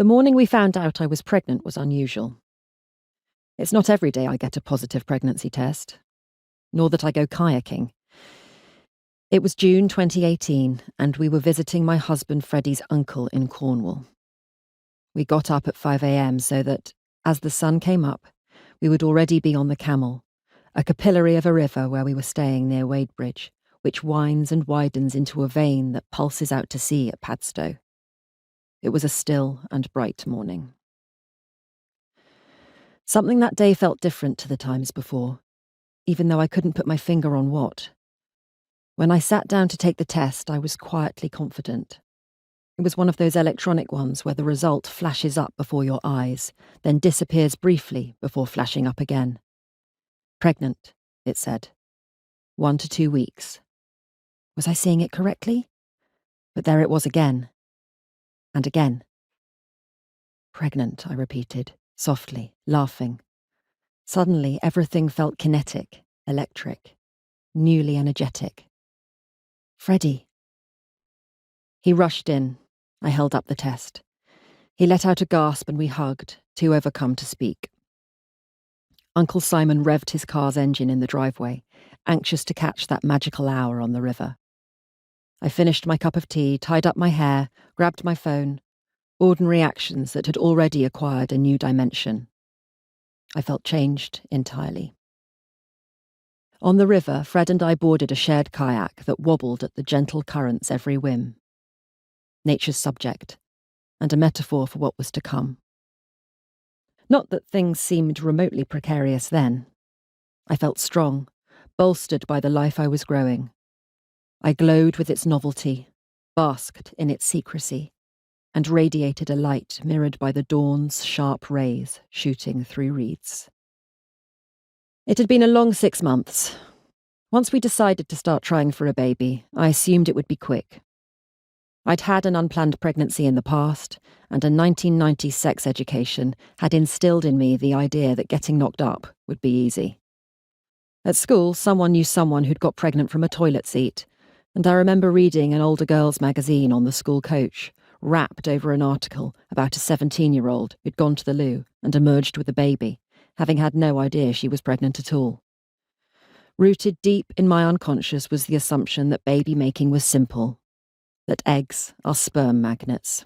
The morning we found out I was pregnant was unusual. It's not every day I get a positive pregnancy test, nor that I go kayaking. It was June 2018, and we were visiting my husband Freddie's uncle in Cornwall. We got up at 5 a.m. so that, as the sun came up, we would already be on the Camel, a capillary of a river where we were staying near Wadebridge, which winds and widens into a vein that pulses out to sea at Padstow. It was a still and bright morning. Something that day felt different to the times before, even though I couldn't put my finger on what. When I sat down to take the test, I was quietly confident. It was one of those electronic ones where the result flashes up before your eyes, then disappears briefly before flashing up again. Pregnant, it said. 1 to 2 weeks. Was I seeing it correctly? But there it was again. And again. Pregnant, I repeated, softly, laughing. Suddenly, everything felt kinetic, electric, newly energetic. Freddie. He rushed in. I held up the test. He let out a gasp and we hugged, too overcome to speak. Uncle Simon revved his car's engine in the driveway, anxious to catch that magical hour on the river. I finished my cup of tea, tied up my hair, grabbed my phone. Ordinary actions that had already acquired a new dimension. I felt changed entirely. On the river, Fred and I boarded a shared kayak that wobbled at the gentle current's every whim. Nature's subject, and a metaphor for what was to come. Not that things seemed remotely precarious then. I felt strong, bolstered by the life I was growing. I glowed with its novelty, basked in its secrecy, and radiated a light mirrored by the dawn's sharp rays shooting through reeds. It had been a long 6 months. Once we decided to start trying for a baby, I assumed it would be quick. I'd had an unplanned pregnancy in the past, and a 1990s sex education had instilled in me the idea that getting knocked up would be easy. At school, someone knew someone who'd got pregnant from a toilet seat, and I remember reading an older girls' magazine on the school coach, wrapped over an article about a 17-year-old who'd gone to the loo and emerged with a baby, having had no idea she was pregnant at all. Rooted deep in my unconscious was the assumption that baby making was simple, that eggs are sperm magnets.